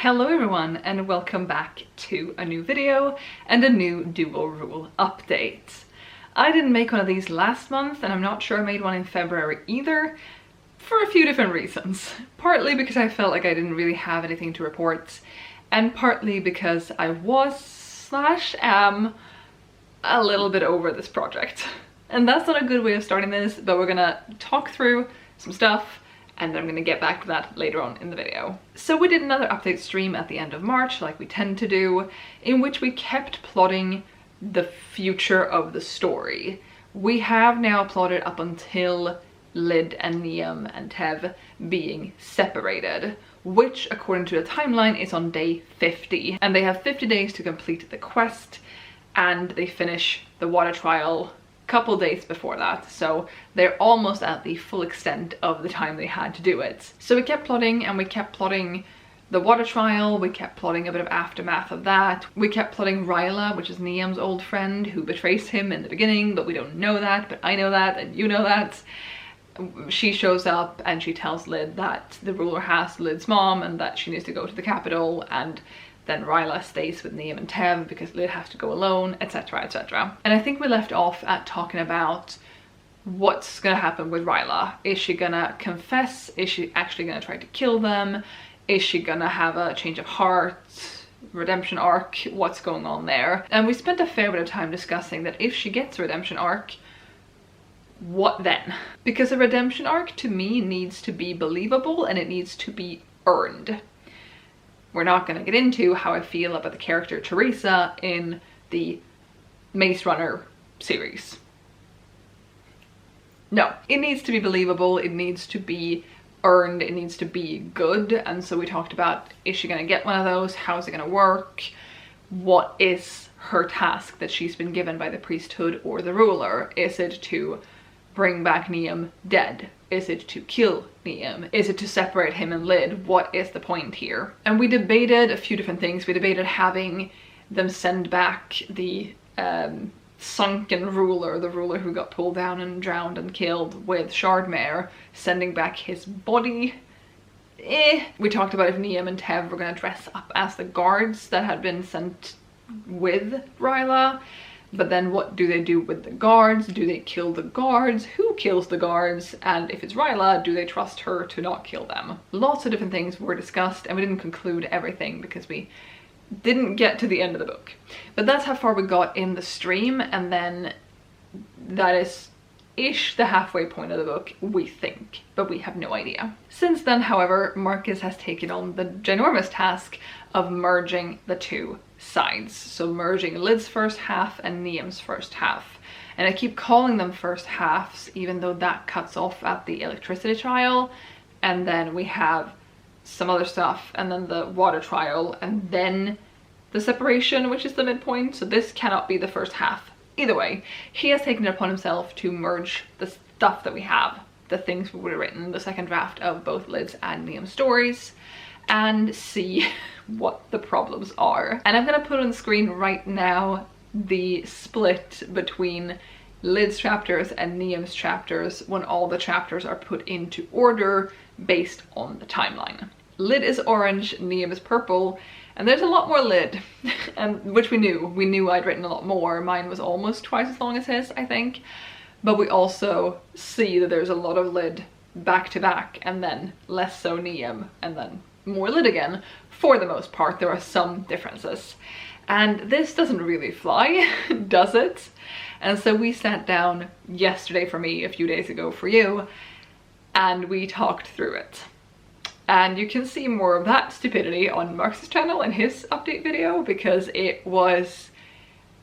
Hello everyone and welcome back to a new video and a new duo rule update. I didn't make one of these last month and I'm not sure I made one in February either for a few different reasons. Partly because I felt like I didn't really have anything to report and partly because I was/am a little bit over this project. And that's not a good way of starting this, but we're gonna talk through some stuff and then I'm gonna get back to that later on in the video. So we did another update stream at the end of March, like we tend to do, in which we kept plotting the future of the story. We have now plotted up until Lid and Niamh and Tev being separated, which according to the timeline is on day 50. And they have 50 days to complete the quest and they finish the water trial couple days before that, so they're almost at the full extent of the time they had to do it. So we kept plotting and we kept plotting the water trial, we kept plotting a bit of aftermath of that, we kept plotting Ryla, which is Niamh's old friend who betrays him in the beginning, but we don't know that, but I know that and you know that. She shows up and she tells Lid that the ruler has Lid's mom and that she needs to go to the capital, and then Ryla stays with Niamh and Tev because Lid has to go alone, etc, etc. And I think we left off at talking about what's gonna happen with Ryla. Is she gonna confess? Is she actually gonna try to kill them? Is she gonna have a change of heart, redemption arc? What's going on there? And we spent a fair bit of time discussing that if she gets a redemption arc, what then? Because a redemption arc to me needs to be believable and it needs to be earned. We're not going to get into how I feel about the character Teresa in the Maze Runner series. No, it needs to be believable, it needs to be earned, it needs to be good. And so we talked about, is she going to get one of those? How's it going to work? What is her task that she's been given by the priesthood or the ruler? Is it to bring back Niamh dead? Is it to kill Niamh? Is it to separate him and Lid? What is the point here? And we debated a few different things. We debated having them send back the sunken ruler, the ruler who got pulled down and drowned and killed, with Shardmare, sending back his body. We talked about if Niamh and Tev were going to dress up as the guards that had been sent with Ryla. But then what do they do with the guards? Do they kill the guards? Who kills the guards? And if it's Ryla, do they trust her to not kill them? Lots of different things were discussed and we didn't conclude everything because we didn't get to the end of the book. But that's how far we got in the stream, and then that is ish the halfway point of the book, we think, but we have no idea. Since then, however, Marcus has taken on the ginormous task of merging the two sides. So merging Lid's first half and Niamh's first half. And I keep calling them first halves, even though that cuts off at the electricity trial. And then we have some other stuff, and then the water trial, and then the separation, which is the midpoint. So this cannot be the first half. Either way, he has taken it upon himself to merge the stuff that we have, the things we would have written, the second draft of both Lid's and Niamh's stories, and see what the problems are. And I'm gonna put on the screen right now the split between Lid's chapters and Niamh's chapters when all the chapters are put into order based on the timeline. Lid is orange, Niamh is purple, and there's a lot more Lid, and which we knew I'd written a lot more. Mine was almost twice as long as his, I think, but we also see that there's a lot of Lid back to back, and then less so Niamh, and then more Lid again. For the most part, there are some differences, and this doesn't really fly, does it? And so we sat down yesterday for me, a few days ago for you, and we talked through it. And you can see more of that stupidity on Marcus's channel in his update video because it was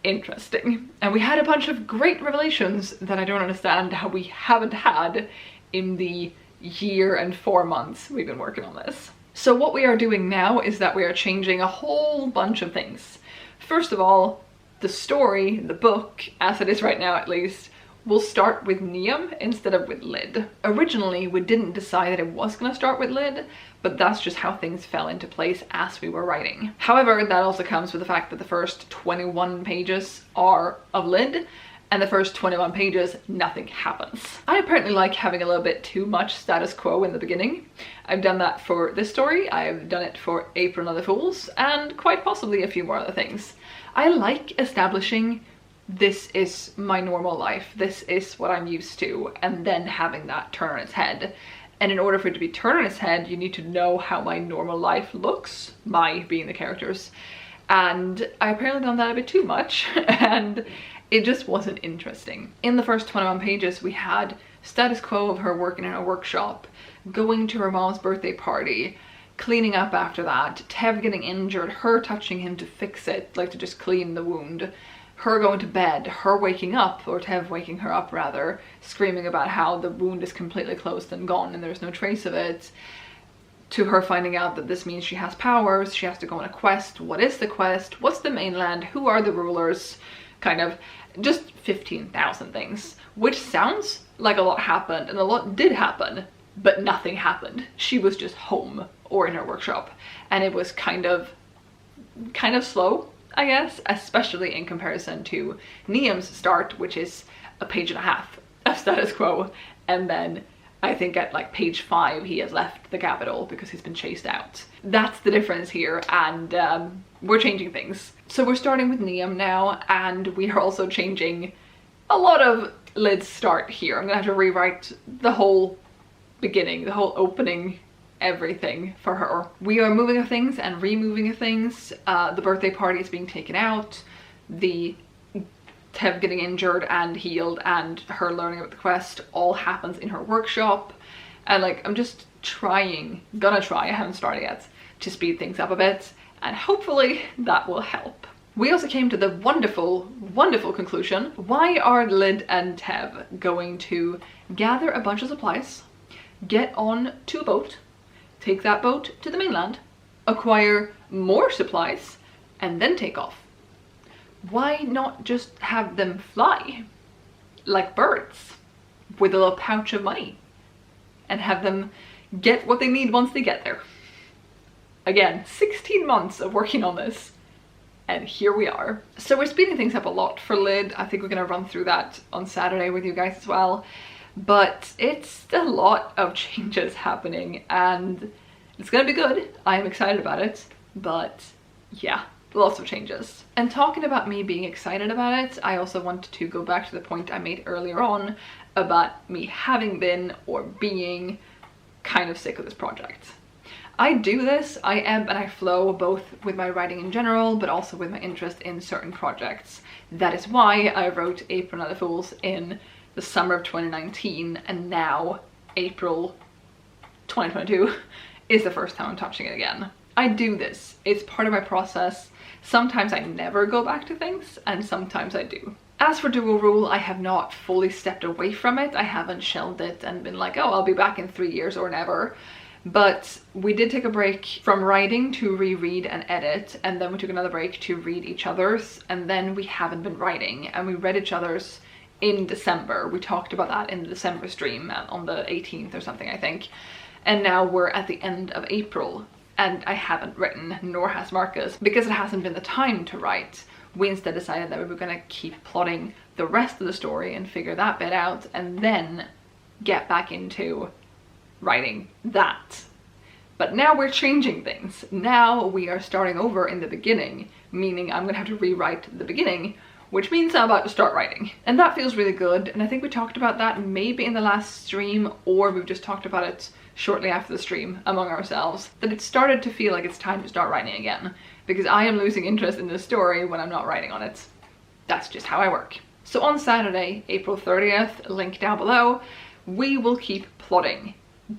interesting. And we had a bunch of great revelations that I don't understand how we haven't had in the year and 4 months we've been working on this. So what we are doing now is that we are changing a whole bunch of things. First of all, the story, the book, as it is right now at least, will start with Niamh instead of with Lid. Originally, we didn't decide that it was going to start with Lid, but that's just how things fell into place as we were writing. However, that also comes with the fact that the first 21 pages are of Lid, and the first 21 pages, nothing happens. I apparently like having a little bit too much status quo in the beginning. I've done that for this story, I've done it for April and the Fools, and quite possibly a few more other things. I like establishing this is my normal life, this is what I'm used to, and then having that turn on its head. And in order for it to be turned on its head, you need to know how my normal life looks, my being the characters. And I apparently done that a bit too much, and it just wasn't interesting. In the first 21 pages, we had status quo of her working in a workshop, going to her mom's birthday party, cleaning up after that, Tev getting injured, her touching him to fix it, like to just clean the wound, her going to bed, her waking up, or Tev waking her up rather, screaming about how the wound is completely closed and gone and there's no trace of it, to her finding out that this means she has powers, she has to go on a quest. What is the quest? What's the mainland? Who are the rulers? Kind of just 15,000 things, which sounds like a lot happened, and a lot did happen, but nothing happened. She was just home or in her workshop, and it was kind of slow, I guess, especially in comparison to Niam's start, which is a page and a half of status quo, and then I think at like page 5 he has left the capital because he's been chased out. That's the difference here, and we're changing things. So we're starting with Niam now, and we are also changing a lot of Lid's start here. I'm gonna have to rewrite the whole beginning, the whole opening, everything for her. We are moving of things and removing of things. The birthday party is being taken out, the Tev getting injured and healed and her learning about the quest all happens in her workshop, and like I'm just gonna try, I haven't started yet, to speed things up a bit, and hopefully that will help. We also came to the wonderful conclusion: why are Lid and Tev going to gather a bunch of supplies, get on to a boat, take that boat to the mainland, acquire more supplies, and then take off? Why not just have them fly like birds with a little pouch of money and have them get what they need once they get there? Again, 16 months of working on this, and here we are. So we're speeding things up a lot for Lid. I think we're gonna run through that on Saturday with you guys as well. But it's a lot of changes happening, and it's gonna be good. I am excited about it, but yeah, lots of changes. And talking about me being excited about it, I also want to go back to the point I made earlier on about me having been or being kind of sick of this project. I do this, I ebb and I flow, both with my writing in general, but also with my interest in certain projects. That is why I wrote April and the Fools in the summer of 2019, and now April 2022 is the first time I'm touching it again. I do this, it's part of my process. Sometimes I never go back to things, and sometimes I do. As for Dual Rule, I have not fully stepped away from it. I haven't shelved it and been like, oh, I'll be back in 3 years or never. But we did take a break from writing to reread and edit, and then we took another break to read each other's, and then we haven't been writing, and we read each other's in December. We talked about that in the December stream on the 18th or something, I think. And now we're at the end of April, and I haven't written, nor has Marcus, because it hasn't been the time to write. We instead decided that we were gonna keep plotting the rest of the story and figure that bit out, and then get back into writing that. But now we're changing things. Now we are starting over in the beginning, meaning I'm gonna have to rewrite the beginning, which means I'm about to start writing. And that feels really good, and I think we talked about that maybe in the last stream, or we've just talked about it shortly after the stream among ourselves, that it started to feel like it's time to start writing again, because I am losing interest in this story when I'm not writing on it. That's just how I work. So on Saturday, April 30th, link down below, we will keep plotting,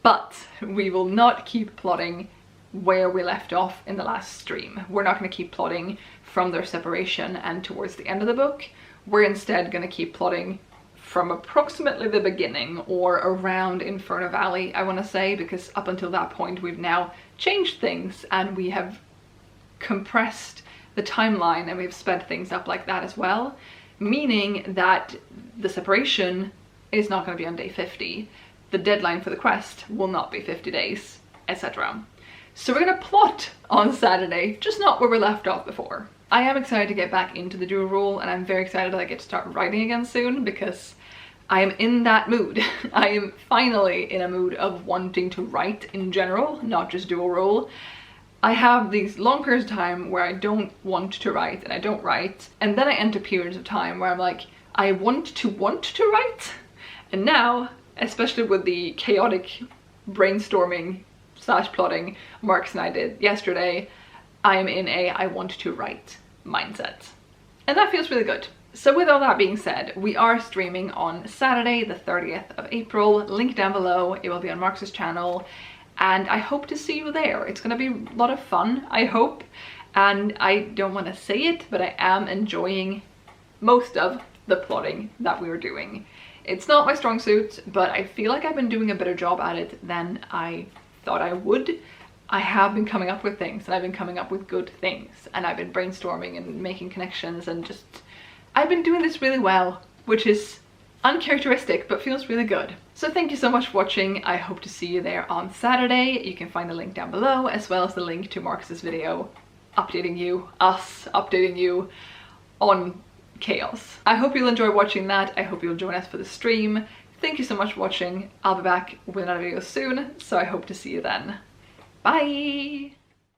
but we will not keep plotting where we left off in the last stream. We're not going to keep plotting from their separation and towards the end of the book. We're instead going to keep plotting from approximately the beginning, or around Inferno Valley, I want to say, because up until that point we've now changed things and we have compressed the timeline and we've sped things up like that as well, meaning that the separation is not going to be on day 50, the deadline for the quest will not be 50 days, etc. So we're going to plot on Saturday, just not where we left off before. I am excited to get back into the dual role, and I'm very excited that I get to start writing again soon because I am in that mood. I am finally in a mood of wanting to write in general, not just dual role. I have these long periods of time where I don't want to write and I don't write, and then I enter periods of time where I'm like, I want to write. And now, especially with the chaotic brainstorming / plotting Marcus and I did yesterday, I am in a I want to write mindset. And that feels really good. So with all that being said, we are streaming on Saturday the 30th of April, link down below, it will be on Marcus's channel, and I hope to see you there. It's gonna be a lot of fun, I hope, and I don't want to say it, but I am enjoying most of the plotting that we were doing. It's not my strong suit, but I feel like I've been doing a better job at it than I thought I would. I have been coming up with things, and I've been coming up with good things, and I've been brainstorming and making connections, and just I've been doing this really well, which is uncharacteristic but feels really good. So thank you so much for watching. I hope to see you there on Saturday. You can find the link down below, as well as the link to Marcus's video updating you on chaos. I hope you'll enjoy watching that. I hope you'll join us for the stream. Thank you so much for watching. I'll be back with another video soon, so I hope to see you then. Bye!